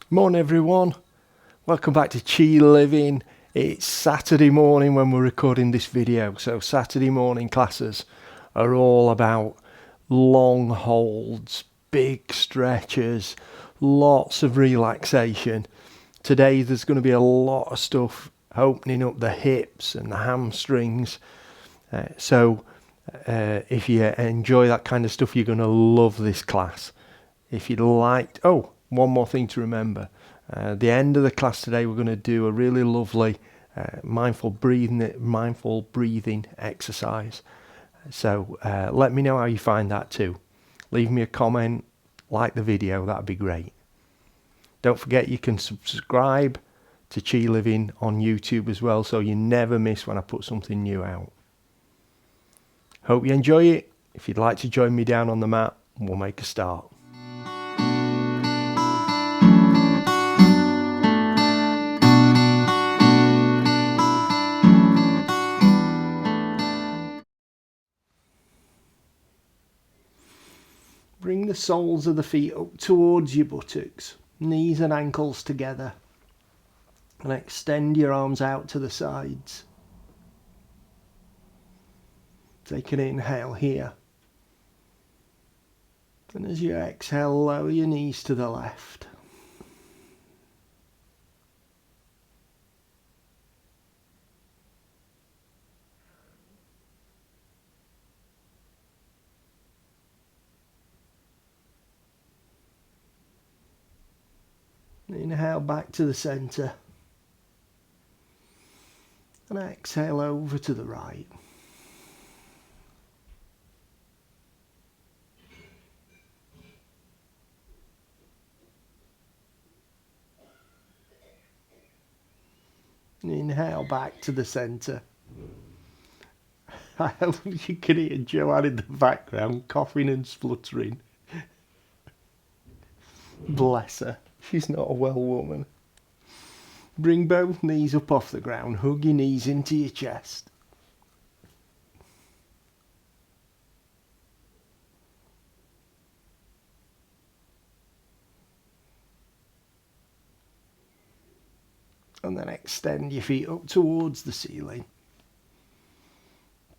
Morning everyone, welcome back to Chi Living. It's Saturday morning when we're recording this video, so Saturday morning classes are all about long holds, big stretches, lots of relaxation. Today there's going to be a lot of stuff opening up the hips and the hamstrings, so if you enjoy that kind of stuff you're going to love this class. If you'd like, one more thing to remember. At the end of the class today, we're going to do a really lovely mindful breathing exercise. So let me know how you find that too. Leave me a comment, like the video, that'd be great. Don't forget you can subscribe to Chi Living on YouTube as well, so you never miss when I put something new out. Hope you enjoy it. If you'd like to join me down on the mat, we'll make a start. Bring the soles of the feet up towards your buttocks, knees and ankles together, and extend your arms out to the sides. Take an inhale here, and as you exhale, lower your knees to the left. Inhale back to the centre, and exhale over to the right. Inhale back to the centre. I hope you can hear Joanne in the background coughing and spluttering. Bless her, she's not a well woman. Bring both knees up off the ground, hug your knees into your chest. And then extend your feet up towards the ceiling.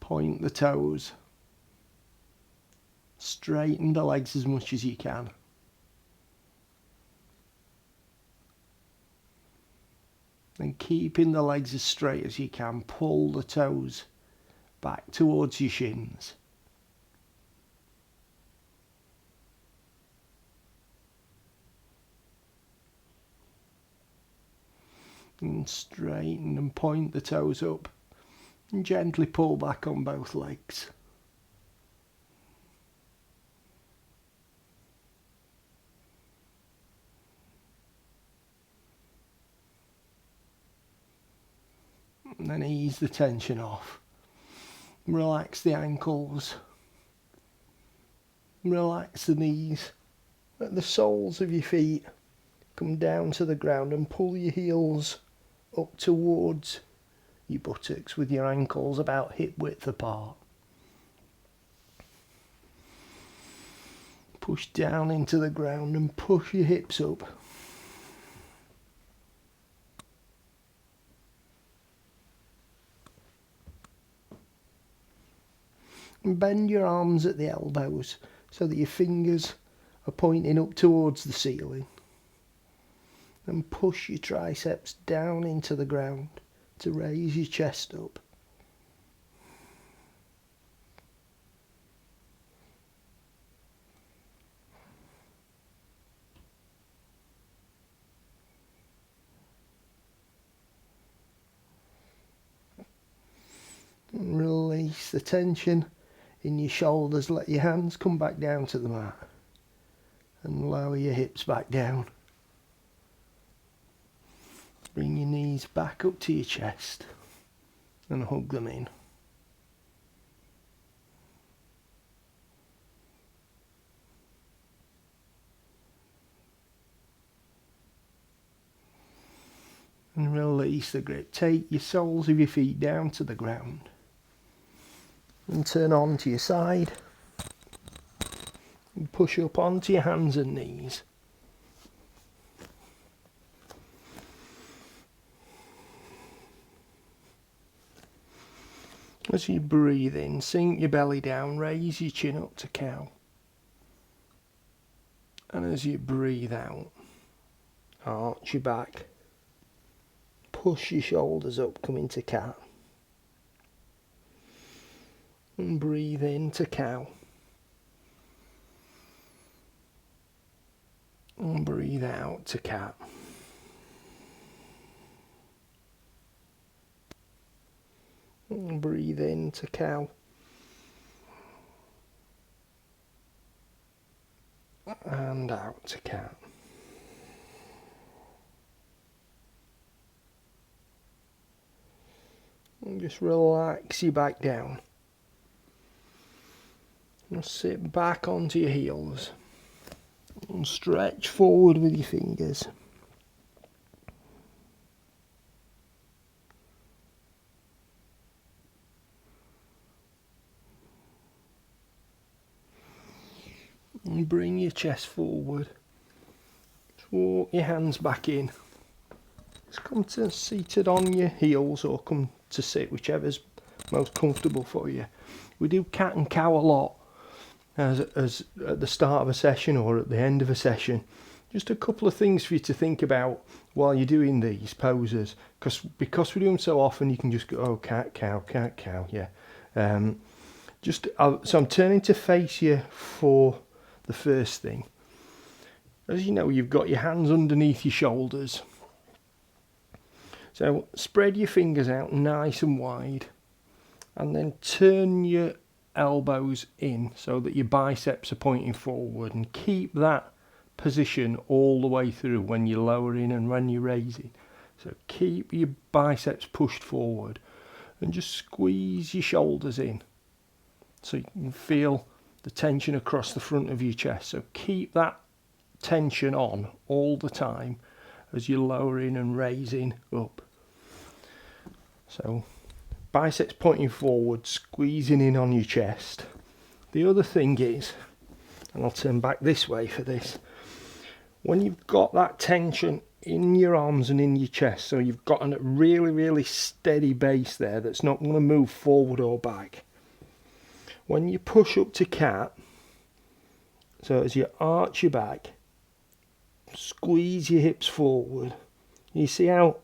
Point the toes. Straighten the legs as much as you can. And keeping the legs as straight as you can, pull the toes back towards your shins. And straighten and point the toes up. And gently pull back on both legs. And then ease the tension off. Relax the ankles. Relax the knees. Let the soles of your feet come down to the ground and pull your heels up towards your buttocks with your ankles about hip width apart. Push down into the ground and push your hips up. And bend your arms at the elbows so that your fingers are pointing up towards the ceiling. And push your triceps down into the ground to raise your chest up. And release the tension in your shoulders. Let your hands come back down to the mat. And lower your hips back down. Bring your knees back up to your chest and hug them in. And release the grip. Take your soles of your feet down to the ground and turn on to your side and push up onto your hands and knees. As you breathe in, sink your belly down, raise your chin up to cow. And as you breathe out, arch your back, push your shoulders up, come into cat. And breathe in to cow. And breathe out to cat. And breathe in to cow. And out to cat. And just relax your back down. And sit back onto your heels. And stretch forward with your fingers. And bring your chest forward. Just walk your hands back in. Just come to seated on your heels or come to sit, whichever's most comfortable for you. We do cat and cow a lot as at the start of a session or at the end of a session. Just a couple of things for you to think about while you're doing these poses, because we do them so often, you can just go, oh, cat, cow, yeah. So I'm turning to face you for the first thing. As you know, you've got your hands underneath your shoulders. So spread your fingers out nice and wide, and then turn your elbows in so that your biceps are pointing forward, and keep that position all the way through when you're lowering and when you're raising. So keep your biceps pushed forward and just squeeze your shoulders in so you can feel the tension across the front of your chest. So keep that tension on all the time as you're lowering and raising up. So biceps pointing forward, squeezing in on your chest. The other thing is, and I'll turn back this way for this, when you've got that tension in your arms and in your chest, so you've got a really, really steady base there that's not going to move forward or back. When you push up to cat, so as you arch your back, squeeze your hips forward. You see how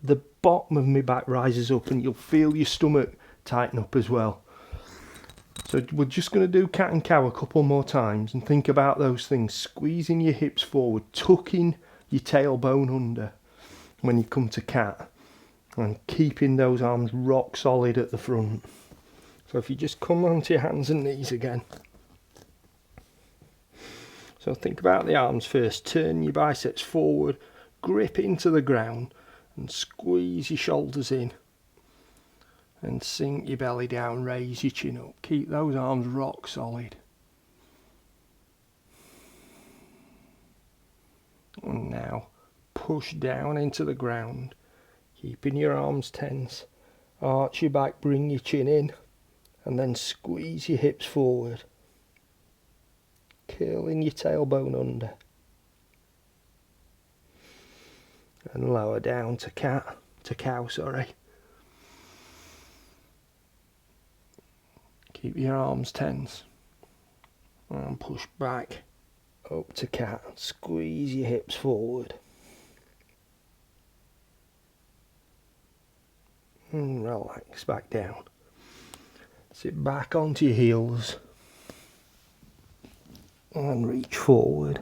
the bottom of my back rises up, and you'll feel your stomach tighten up as well. So we're just going to do cat and cow a couple more times and think about those things. Squeezing your hips forward, tucking your tailbone under when you come to cat, and keeping those arms rock solid at the front. So if you just come onto your hands and knees again. So think about the arms first. Turn your biceps forward, grip into the ground, and squeeze your shoulders in. And sink your belly down, raise your chin up. Keep those arms rock solid. And now push down into the ground, keeping your arms tense. Arch your back, bring your chin in, and then squeeze your hips forward. Curling your tailbone under. And lower down to cow, sorry. Keep your arms tense. And push back up to cat. Squeeze your hips forward. And relax back down. Sit back onto your heels. And reach forward.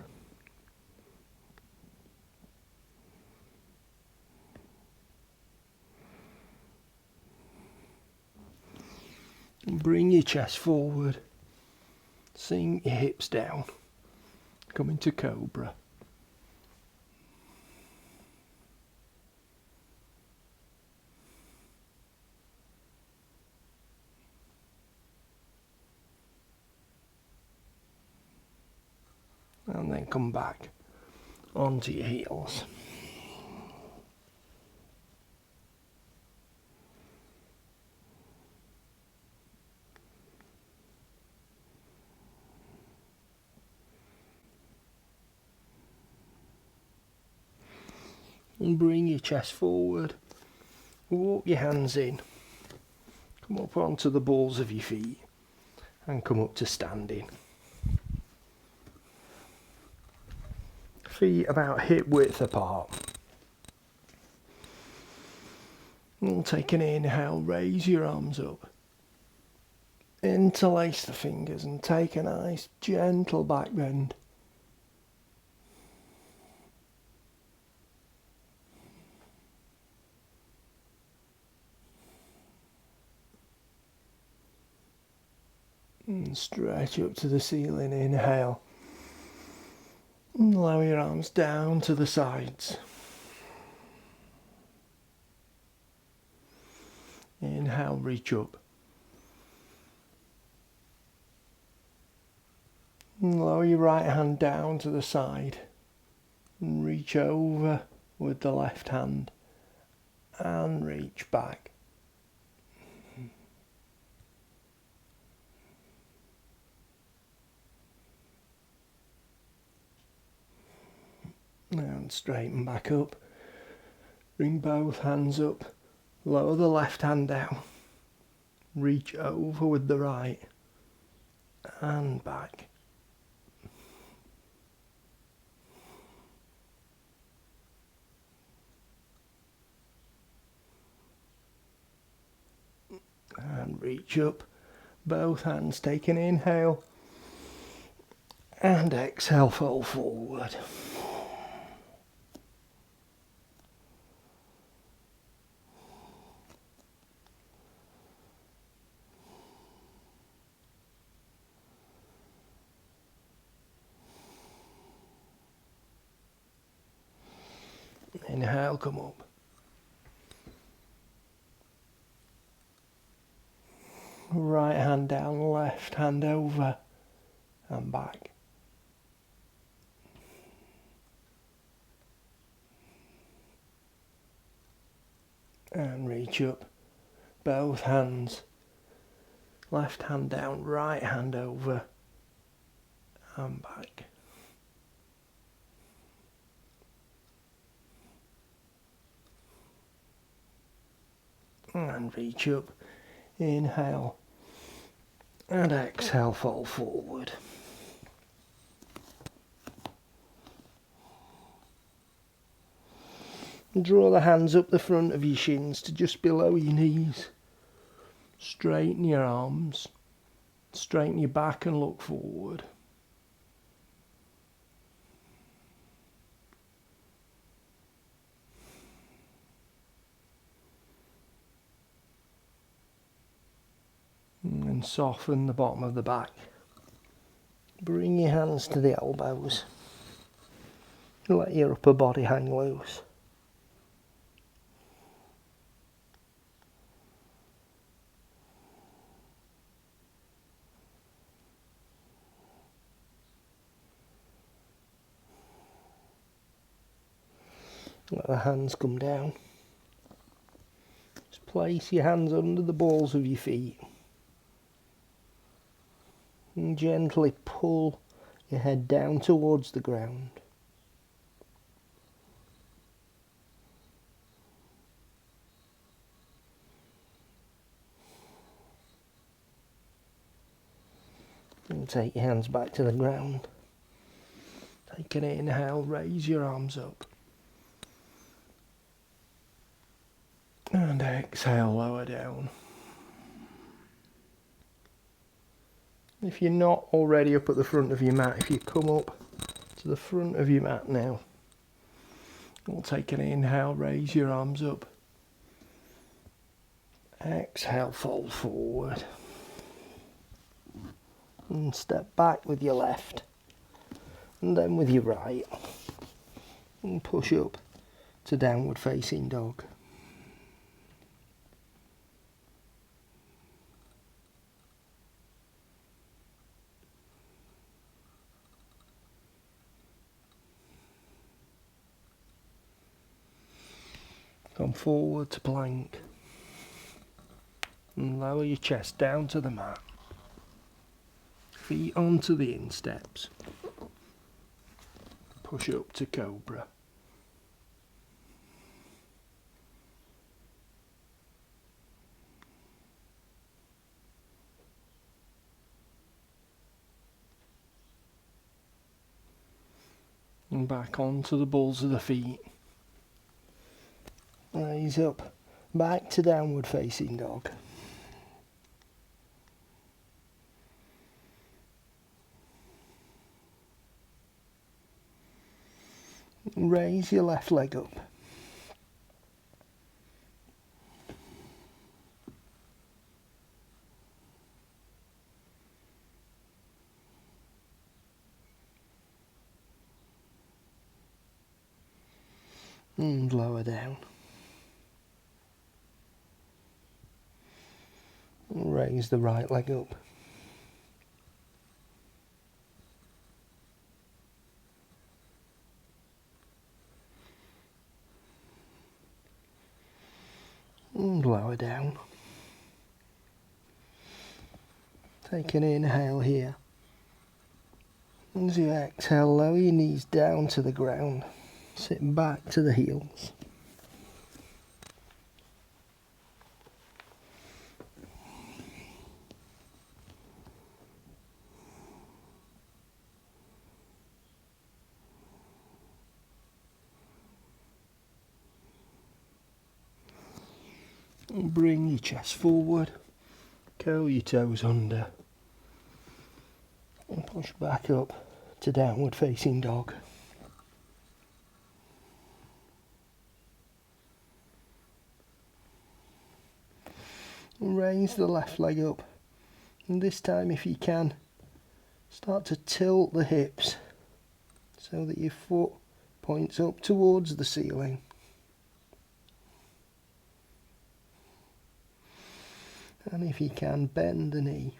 Bring your chest forward, sink your hips down, come into cobra. And then come back onto your heels. And bring your chest forward, walk your hands in, Come up onto the balls of your feet and come up to standing. Feet about hip width apart. And take an inhale, raise your arms up. Interlace the fingers and take a nice gentle back bend. And stretch up to the ceiling, inhale. And lower your arms down to the sides. Inhale, reach up. And lower your right hand down to the side. And reach over with the left hand. And reach back. And straighten back up. Bring both hands up. Lower the left hand down. Reach over with the right. And back. And reach up. Both hands take an inhale. And exhale, fold forward. Inhale, come up. Right hand down, left hand over and back. And reach up. Both hands. Left hand down, right hand over and back. And reach up. Inhale. And exhale, fall forward. And draw the hands up the front of your shins to just below your knees. Straighten your arms. Straighten your back and look forward. And soften the bottom of the back. Bring your hands to the elbows. Let your upper body hang loose. Let the hands come down. Just place your hands under the balls of your feet. And gently pull your head down towards the ground. And take your hands back to the ground. Take an inhale, raise your arms up. And exhale, lower down. If you're not already up at the front of your mat, if you come up to the front of your mat now, we'll take an inhale, raise your arms up. Exhale, fold forward. And step back with your left. And then with your right. And push up to downward facing dog. Come forward to plank. And lower your chest down to the mat. Feet onto the insteps. Push up to cobra. And back onto the balls of the feet. Raise up, back to downward facing dog. Raise your left leg up. And lower down. Raise the right leg up. And lower down. Take an inhale here. As you exhale, lower your knees down to the ground. Sit back to the heels. And bring your chest forward. Curl your toes under. And push back up to downward facing dog. Raise the left leg up, and this time, if you can, start to tilt the hips so that your foot points up towards the ceiling. And if you can, bend the knee,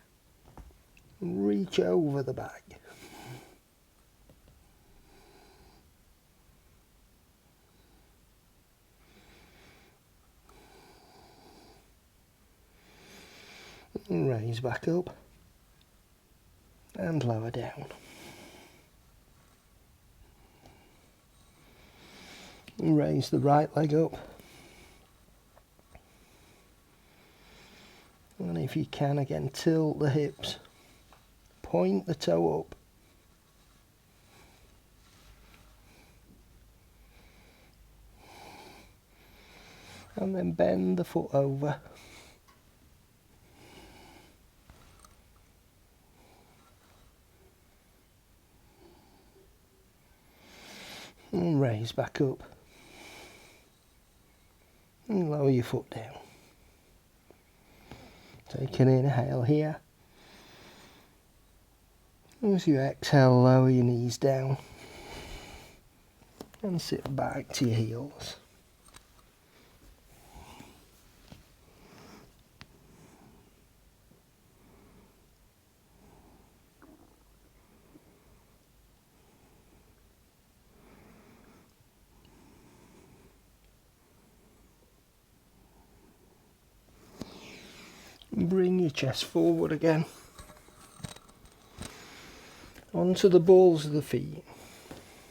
reach over the back. And raise back up and lower down. And raise the right leg up. And if you can, again, tilt the hips, point the toe up. And then bend the foot over. And raise back up. And lower your foot down. Take an inhale here. As you exhale, lower your knees down. And sit back to your heels. Bring your chest forward again, onto the balls of the feet,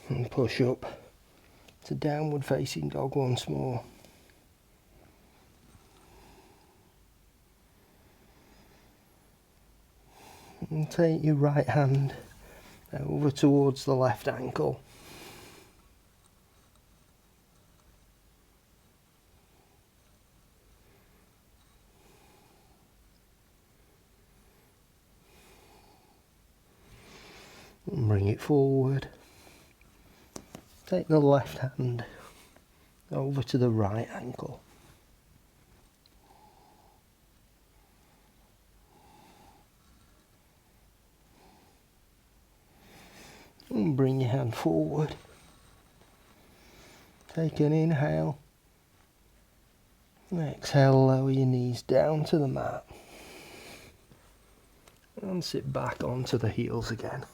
and push up to downward facing dog once more. And take your right hand over towards the left ankle. And bring it forward. Take the left hand over to the right ankle. And bring your hand forward. Take an inhale. And exhale, lower your knees down to the mat. And sit back onto the heels again.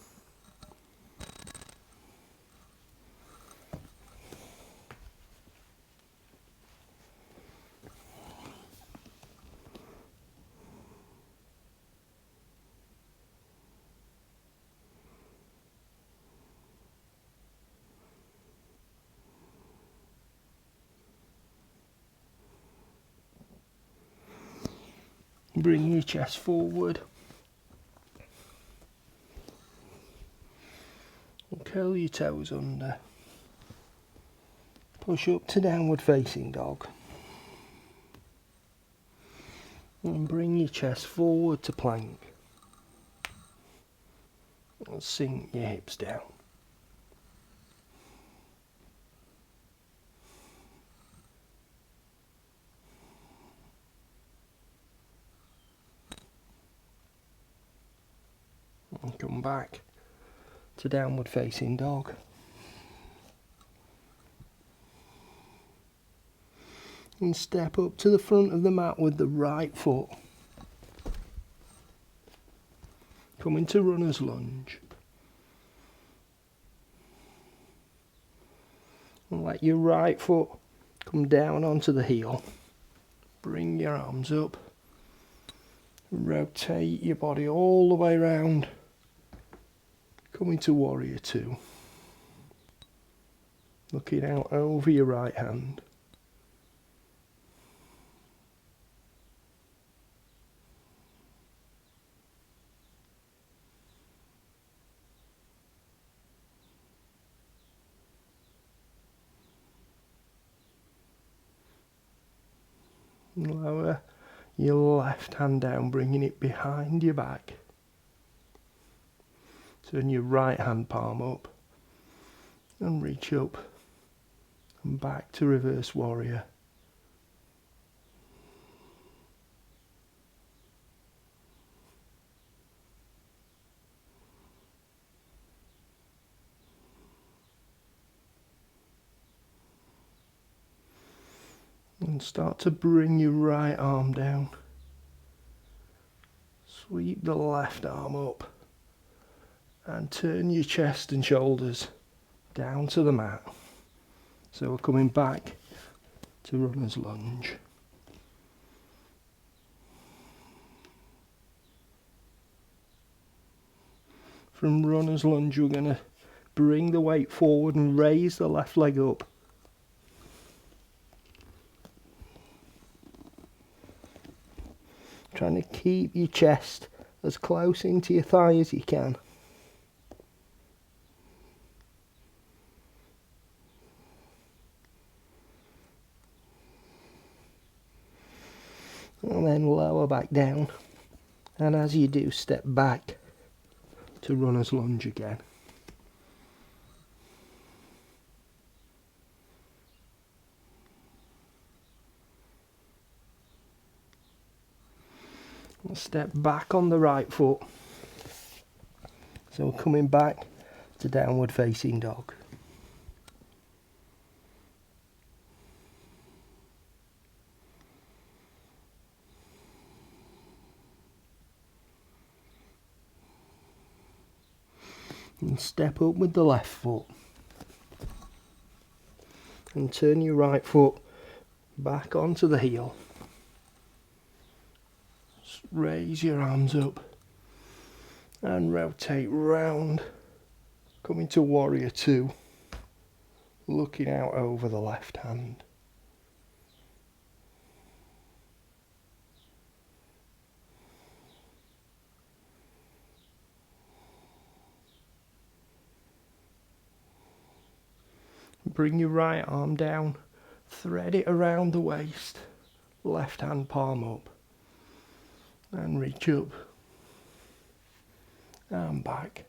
Bring your chest forward. Curl your toes under. Push up to downward facing dog. And bring your chest forward to plank. And sink your hips down. And come back to downward facing dog. And step up to the front of the mat with the right foot. Come into runner's lunge. And let your right foot come down onto the heel. Bring your arms up. Rotate your body all the way around. Come into warrior two. Looking out over your right hand. Lower your left hand down, bringing it behind your back. Turn your right hand palm up and reach up and back to reverse warrior. And start to bring your right arm down. Sweep the left arm up and turn your chest and shoulders down to the mat. So we're coming back to runner's lunge. From runner's lunge, we're going to bring the weight forward and raise the left leg up. Trying to keep your chest as close into your thigh as you can. And then lower back down. And as you do, step back to runner's lunge again. And step back on the right foot. So we're coming back to downward facing dog. And step up with the left foot. And turn your right foot back onto the heel. Raise your arms up and rotate round, coming to warrior two, looking out over the left hand. Bring your right arm down, thread it around the waist, left hand palm up. And reach up and back.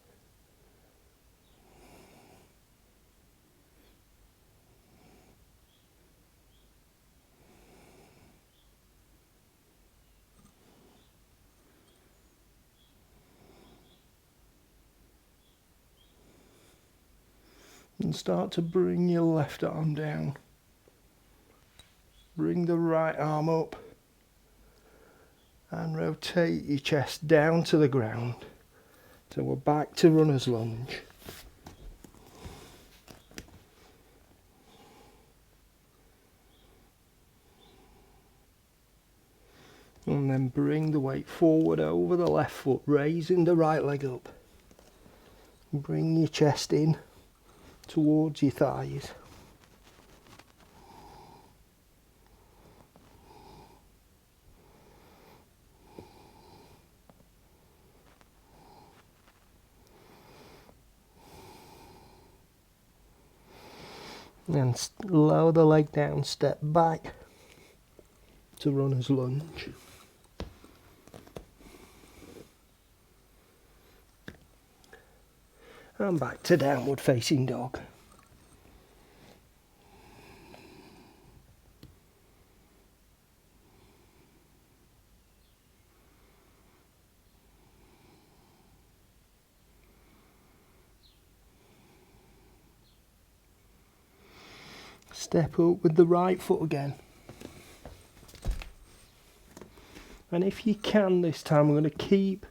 And start to bring your left arm down. Bring the right arm up. And rotate your chest down to the ground. So we're back to runner's lunge. And then bring the weight forward over the left foot, raising the right leg up. Bring your chest in towards your thighs. And lower the leg down, step back to runner's lunge. And back to downward facing dog. Step up with the right foot again. And if you can this time, we're going to keep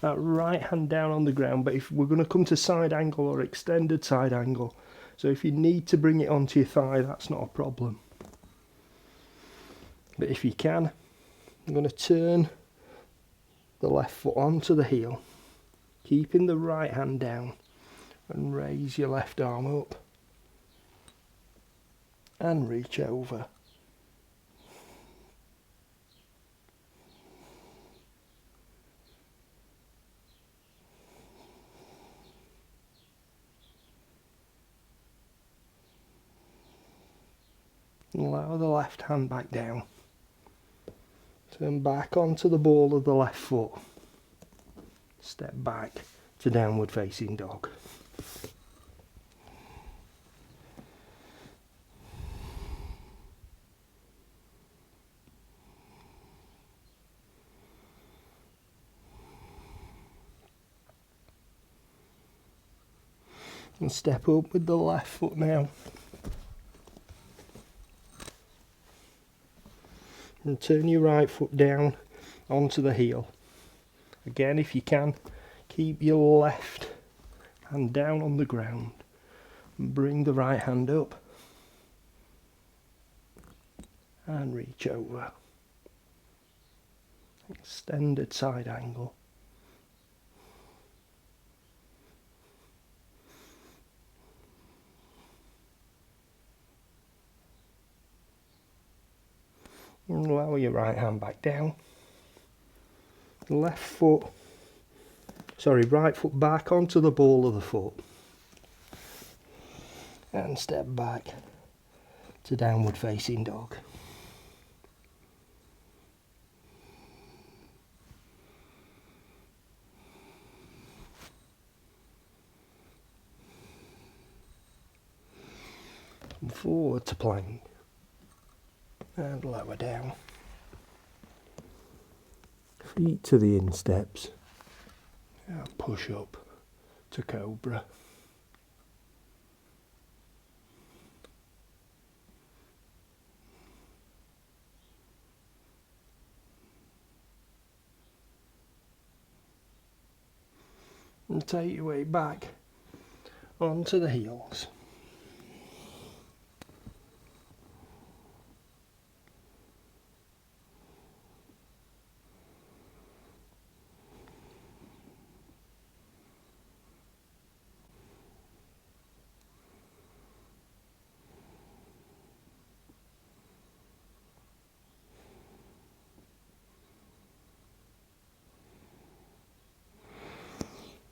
that right hand down on the ground, but if we're going to come to side angle or extended side angle, so if you need to bring it onto your thigh, that's not a problem. But if you can, I'm going to turn the left foot onto the heel, keeping the right hand down, and raise your left arm up and reach over. And lower the left hand back down. Turn back onto the ball of the left foot. Step back to downward facing dog. And step up with the left foot now. And turn your right foot down onto the heel. Again, if you can, keep your left hand down on the ground and bring the right hand up and reach over. Extended side angle. And lower your right hand back down. Right foot back onto the ball of the foot. And step back to downward facing dog. And forward to plank. And lower down. Feet to the insteps. And push up to cobra. And take your way back onto the heels.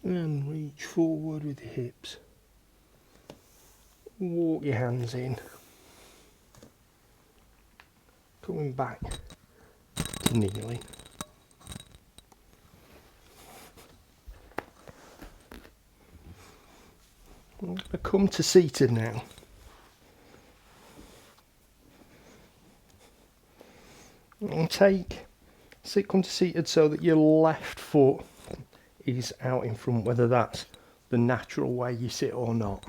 And reach forward with your hips. Walk your hands in. Coming back to kneeling. I'm going to come to seated now. And come to seated so that your left foot is out in front, whether that's the natural way you sit or not.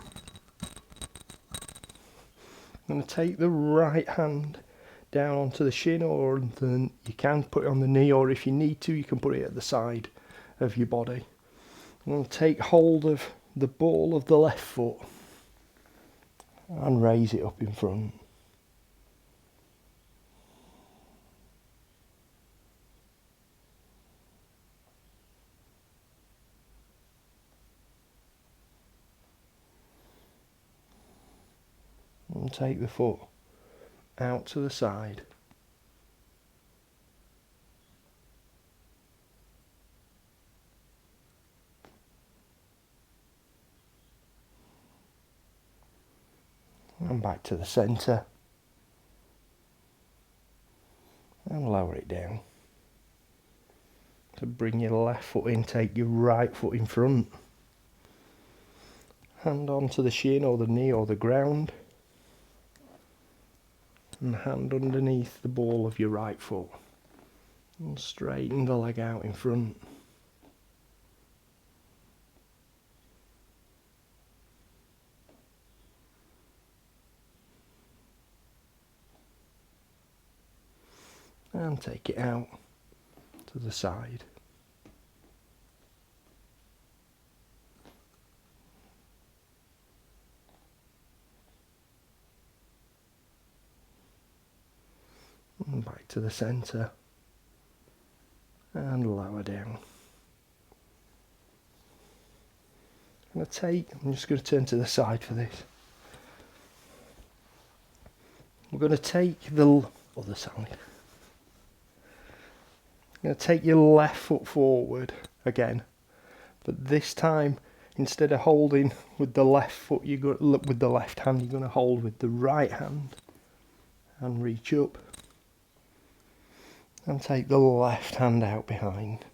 I'm going to take the right hand down onto the shin, or you can put it on the knee, or if you need to, you can put it at the side of your body. I'm going to take hold of the ball of the left foot and raise it up in front. And take the foot out to the side. And back to the centre. And lower it down. So bring your left foot in, take your right foot in front. Hand onto the shin or the knee or the ground. And hand underneath the ball of your right foot. And straighten the leg out in front. And take it out to the side. And back to the centre. And lower down. I'm just going to turn to the side for this. We're going to take the other side. You're going to take your left foot forward again, but this time instead of holding with the left foot, with the left hand, you're going to hold with the right hand and reach up and take the left hand out behind.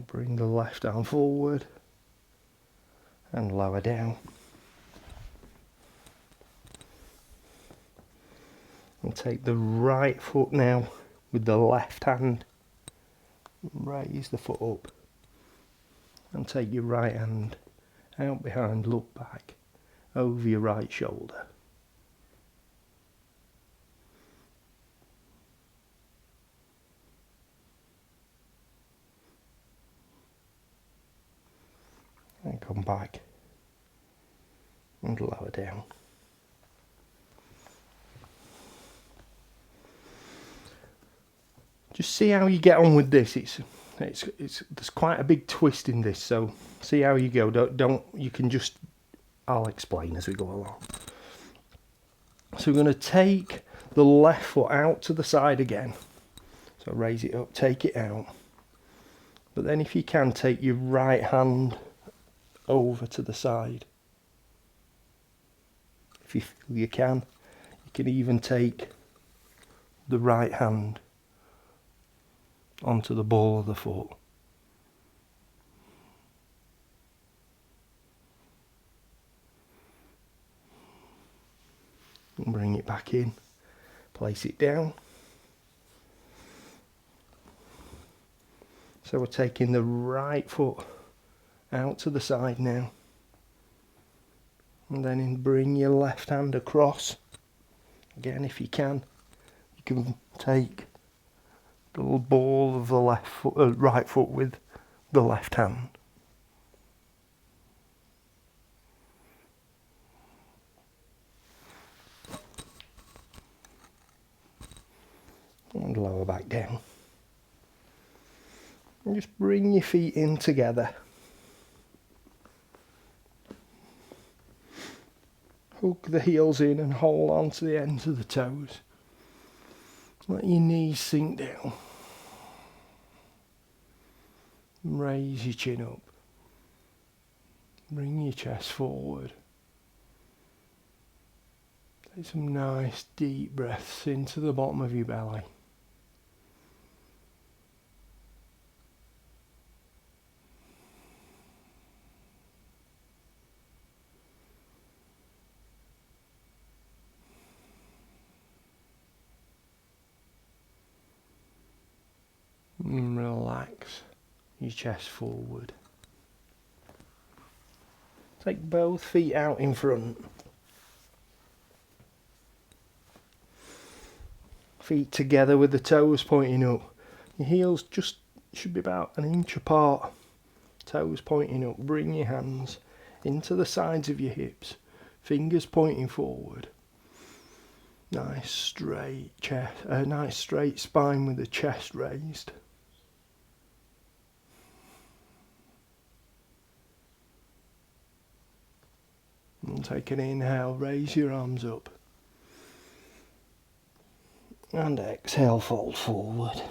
Bring the left arm forward and lower down. And take the right foot now with the left hand. Raise the foot up. And take your right hand out behind, look back over your right shoulder. And come back and lower down. Just see how you get on with this. There's quite a big twist in this, so see how you go. I'll explain as we go along. So we're going to take the left foot out to the side again. So raise it up, take it out. But then if you can, take your right hand over to the side. If you feel you can even take the right hand onto the ball of the foot. And bring it back in, place it down. So we're taking the right foot out to the side now, and then bring your left hand across. Again, if you can take the ball of the right foot with the left hand. And lower back down. And just bring your feet in together. Hook the heels in and hold on to the ends of the toes. Let your knees sink down. Raise your chin up. Bring your chest forward. Take some nice deep breaths into the bottom of your belly. And relax your chest forward. Take both feet out in front. Feet together with the toes pointing up. Your heels just should be about an inch apart. Toes pointing up. Bring your hands into the sides of your hips. Fingers pointing forward. Nice straight chest, nice straight spine with the chest raised. And And take an inhale, raise your arms up. And exhale, fold forward.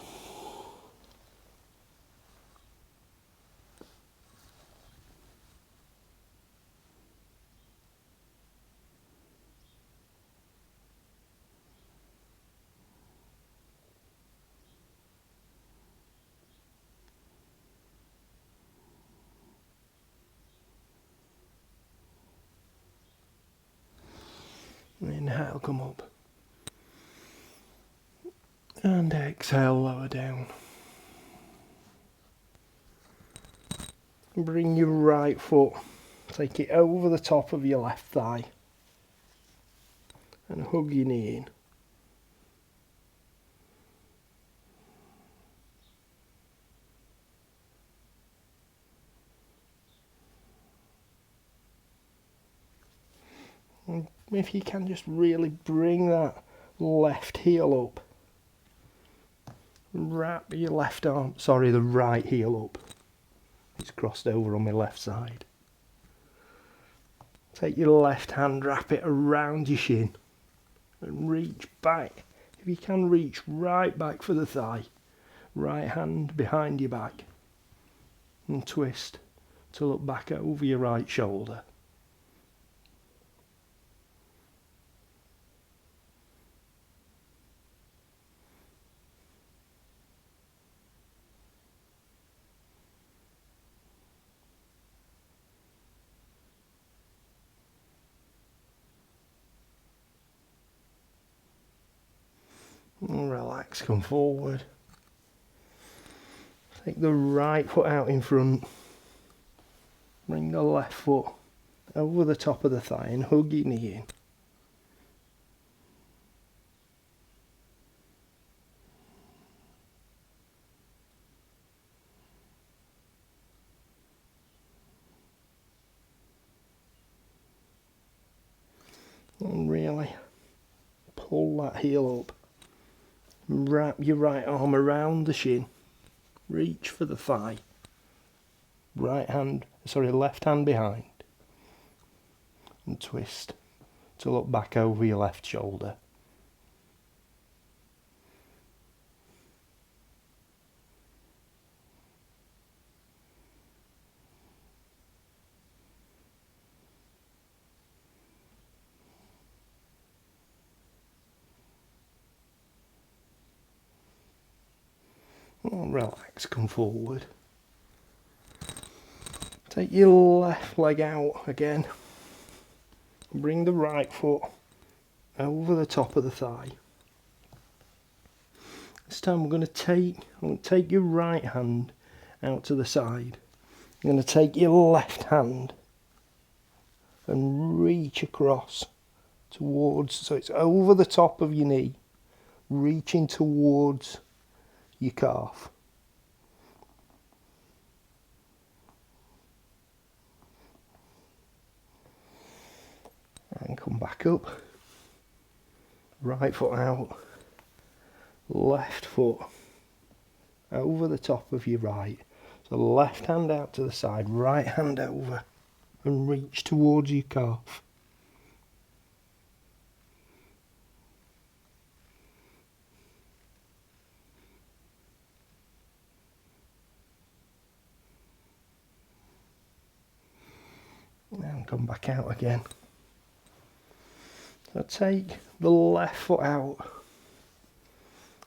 Inhale, come up. And exhale, lower down. Bring your right foot, take it over the top of your left thigh. And hug your knee in. And if you can, just really bring that left heel up. Wrap your left arm, the right heel up. It's crossed over on my left side. Take your left hand, wrap it around your shin and reach back. If you can, reach right back for the thigh. Right hand behind your back and twist to look back over your right shoulder. And relax, come forward. Take the right foot out in front. Bring the left foot over the top of the thigh and hug your knee in. And really pull that heel up. Wrap your right arm around the shin. Reach for the thigh. Left hand behind. And twist to look back over your left shoulder. And relax, come forward. Take your left leg out again. Bring the right foot over the top of the thigh. This time I'm going to take your right hand out to the side. I'm going to take your left hand and reach across towards, so it's over the top of your knee, reaching towards your calf. And come back up. Right foot out. Left foot over the top of your right. So left hand out to the side, right hand over and reach towards your calf. And come back out again. So take the left foot out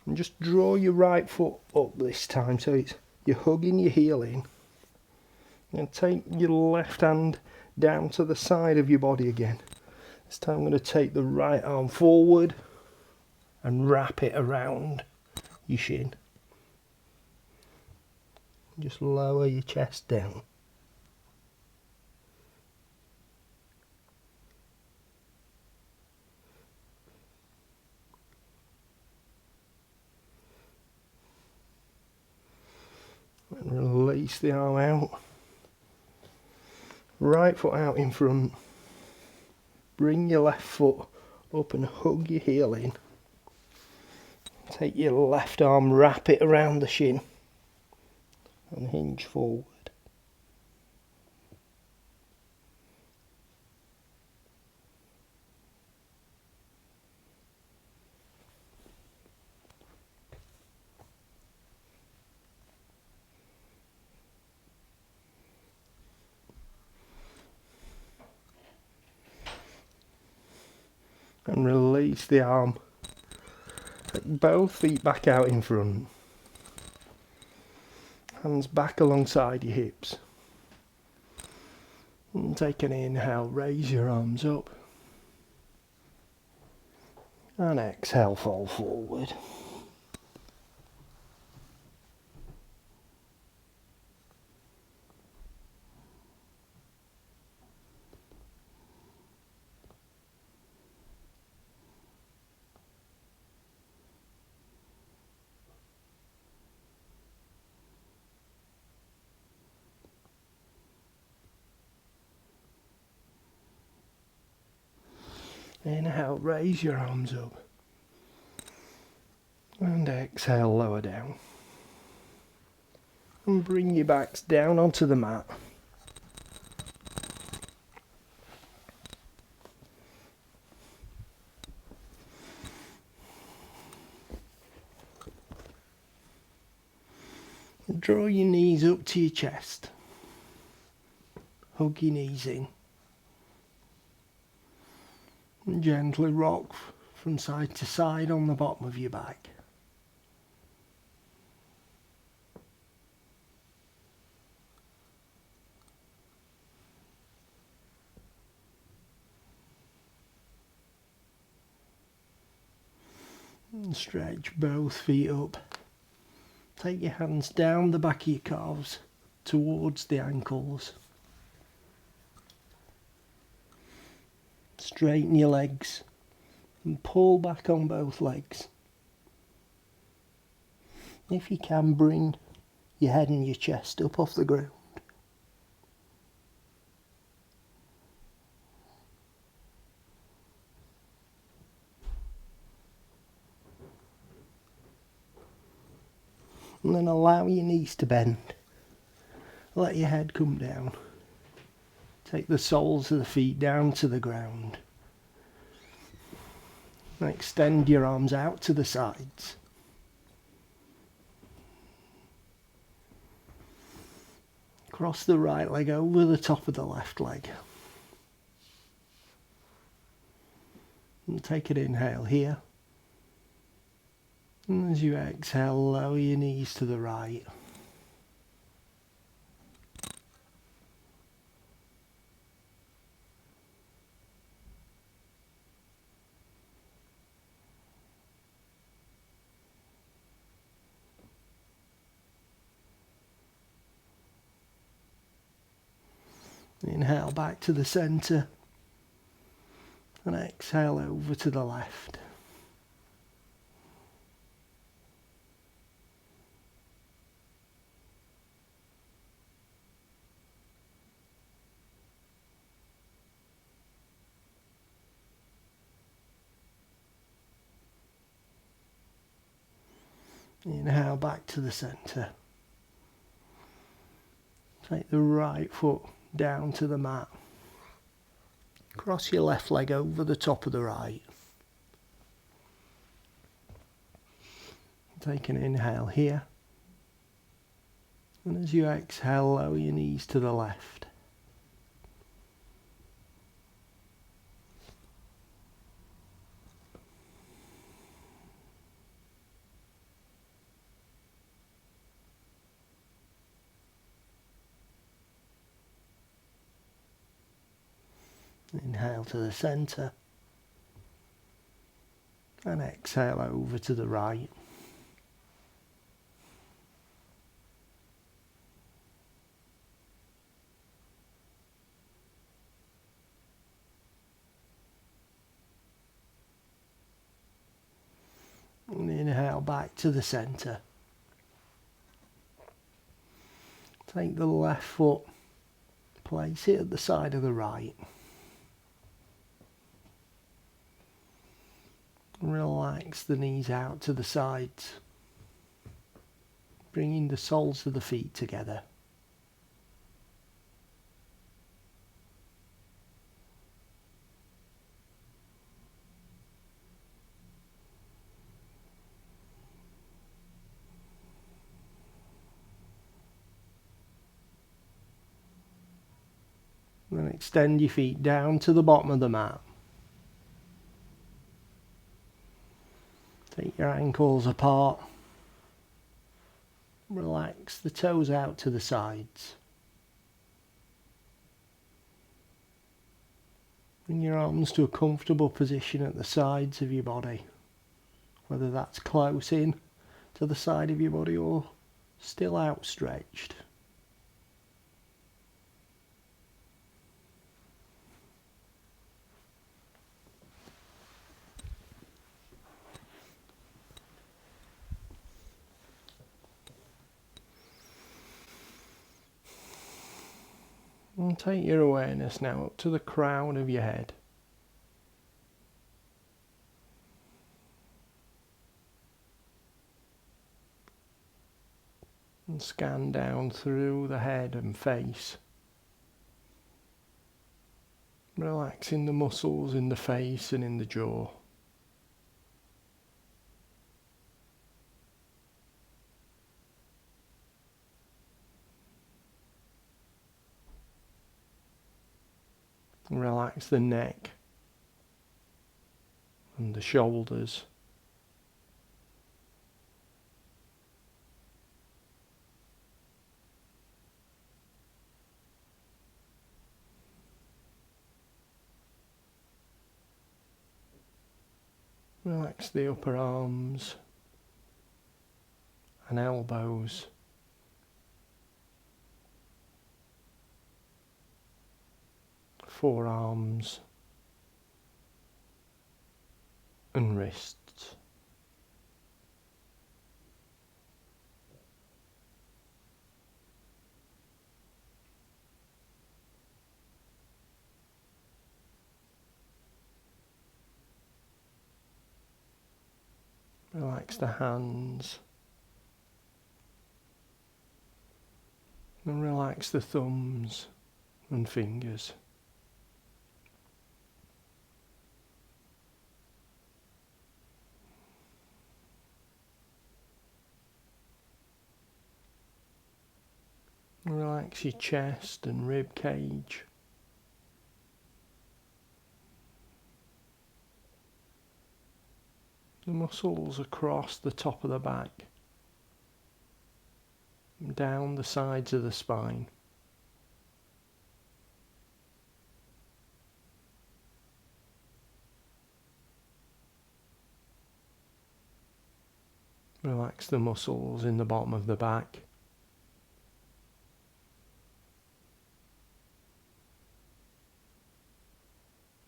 and just draw your right foot up this time, so you're hugging your heel in. And take your left hand down to the side of your body again. This time I'm going to take the right arm forward and wrap it around your shin. Just lower your chest down. And release the arm out. Right foot out in front. Bring your left foot up and hug your heel in. Take your left arm, wrap it around the shin and hinge forward. And release the arm. Take both feet back out in front. Hands back alongside your hips. And take an inhale, raise your arms up. And exhale, fall forward. Inhale, raise your arms up. And exhale, lower down. And bring your backs down onto the mat. Draw your knees up to your chest. Hug your knees in. And gently rock from side to side on the bottom of your back. And stretch both feet up. Take your hands down the back of your calves towards the ankles. Straighten your legs and pull back on both legs. If you can, bring your head and your chest up off the ground. And then allow your knees to bend. Let your head come down. Take the soles of the feet down to the ground. And extend your arms out to the sides. Cross the right leg over the top of the left leg. And take an inhale here. And as you exhale, lower your knees to the right. Inhale back to the centre and exhale over to the left. Inhale back to the centre. Take the right foot down to the mat. Cross your left leg over the top of the right. Take an inhale here. And as you exhale, lower your knees to the left. Inhale to the centre and exhale over to the right. And inhale back to the centre. Take the left foot, place it at the side of the right. Relax the knees out to the sides, bringing the soles of the feet together. Then extend your feet down to the bottom of the mat. Take your ankles apart. Relax the toes out to the sides. Bring your arms to a comfortable position at the sides of your body, whether that's close in to the side of your body or still outstretched. And take your awareness now up to the crown of your head. And scan down through the head and face. Relaxing the muscles in the face and in the jaw. Relax the neck and the shoulders. Relax the upper arms and elbows. Forearms and wrists. Relax the hands and relax the thumbs and fingers. Relax your chest and rib cage. The muscles across the top of the back, down the sides of the spine. Relax the muscles in the bottom of the back.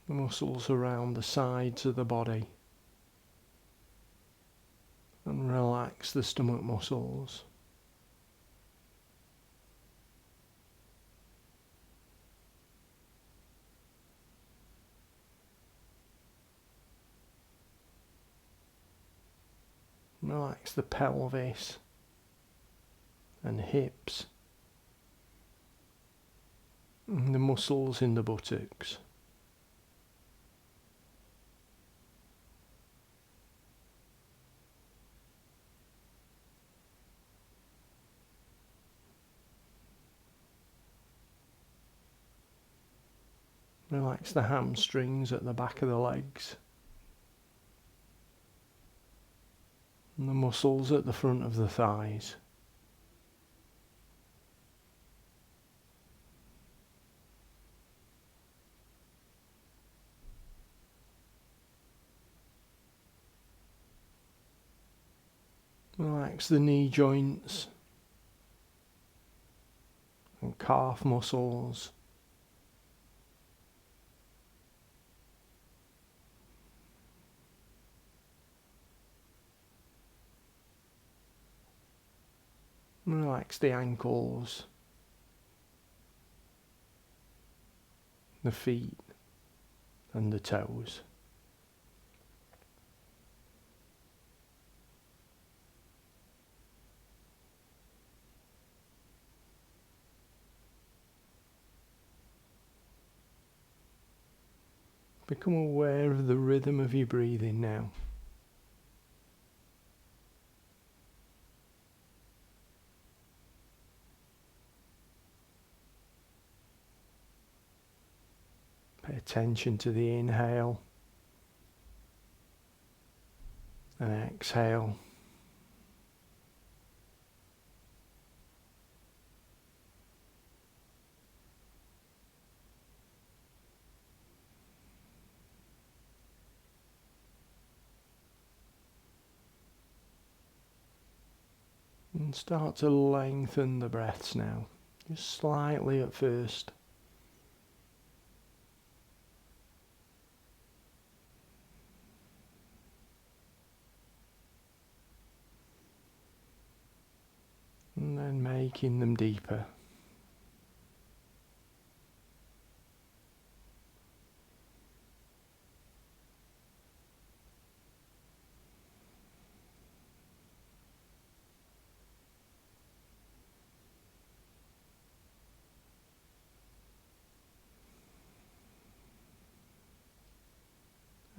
The muscles around the sides of the body. And relax the stomach muscles. Relax the pelvis and hips and the muscles in the buttocks. Relax the hamstrings at the back of the legs. And the muscles at the front of the thighs. Relax the knee joints and calf muscles. Relax the ankles, the feet and the toes. Become aware of the rhythm of your breathing now. Pay attention to the inhale and exhale. And start to lengthen the breaths now, just slightly at first. And then making them deeper.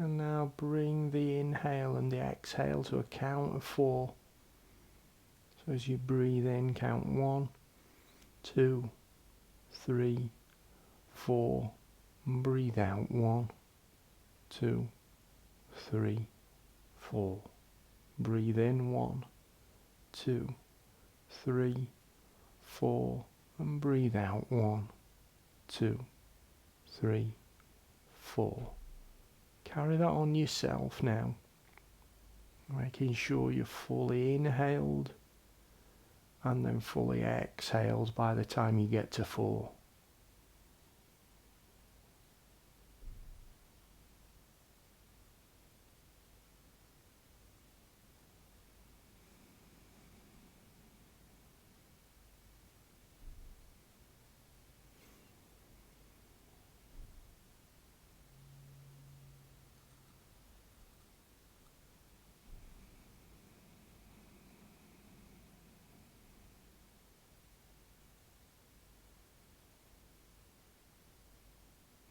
And now bring the inhale and the exhale to a count of 4. So as you breathe in, count 1, 2, 3, 4. And breathe out 1, 2, 3, 4. Breathe in 1, 2, 3, 4. And breathe out 1, 2, 3, 4. Carry that on yourself now, making sure you're fully inhaled and then fully exhaled by the time you get to 4.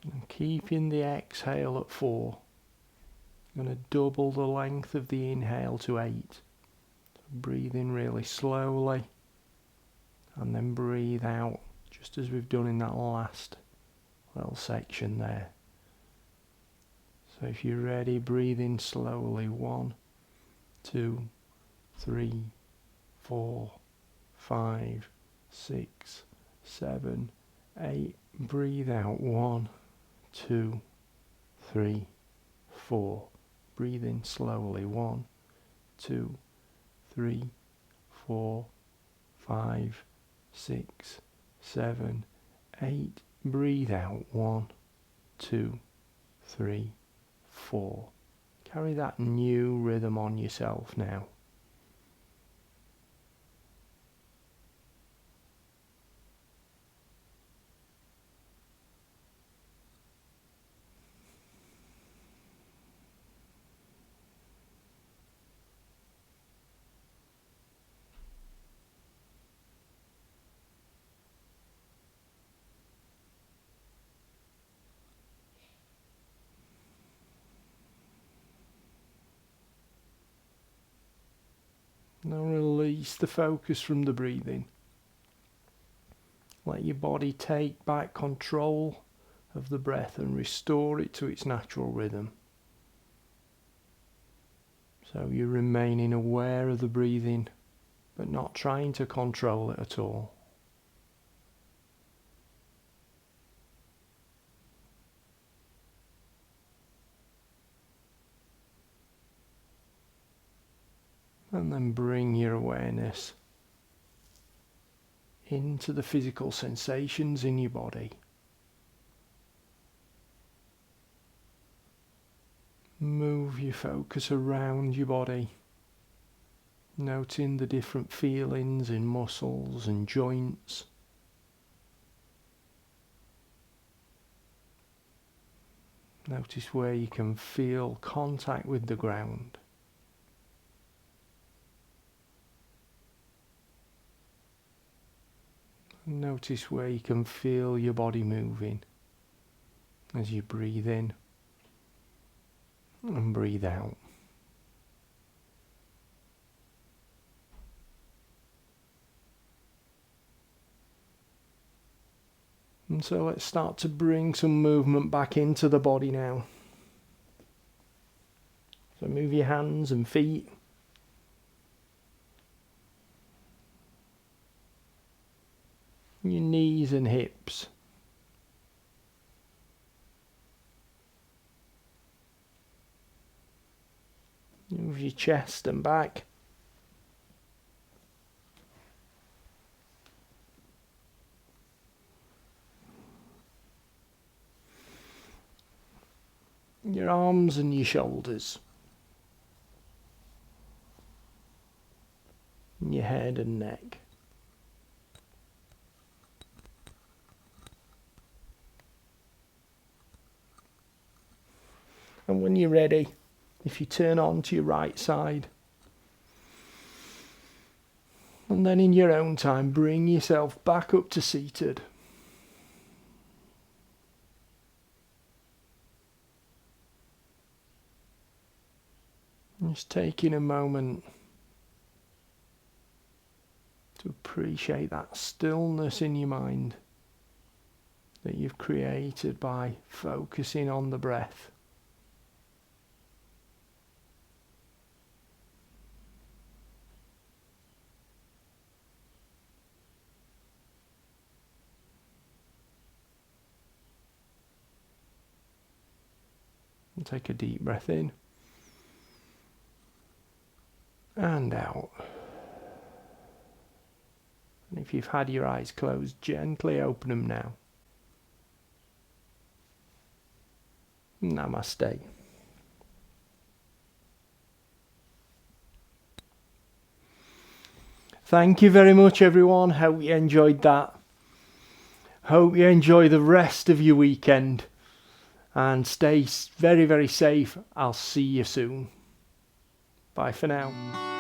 And keeping the exhale at 4. I'm going to double the length of the inhale to 8. So breathe in really slowly and then breathe out, just as we've done in that last little section there. So if you're ready, breathe in slowly. 1, 2, 3, 4, 5, 6, 7, 8. Breathe out. 1, 2, 3, 4. Breathe in slowly. 1, 2, 3, 4, 5, 6, 7, 8. Breathe out. 1, 2, 3, 4. Carry that new rhythm on yourself now. Now release the focus from the breathing. Let your body take back control of the breath and restore it to its natural rhythm. So you're remaining aware of the breathing, but not trying to control it at all. And then bring your awareness into the physical sensations in your body. Move your focus around your body, noting the different feelings in muscles and joints. Notice where you can feel contact with the ground. Notice where you can feel your body moving as you breathe in and breathe out. And so let's start to bring some movement back into the body now. So move your hands and feet. Your knees and hips. Move your chest and back. Your arms and your shoulders. And your head and neck. And when you're ready, if you turn on to your right side, and then in your own time, bring yourself back up to seated. Just taking a moment to appreciate that stillness in your mind that you've created by focusing on the breath. And take a deep breath in and out. And if you've had your eyes closed, gently open them now. Namaste. Thank you very much, everyone. Hope you enjoyed that. Hope you enjoy the rest of your weekend. And stay very, very safe. I'll see you soon. Bye for now.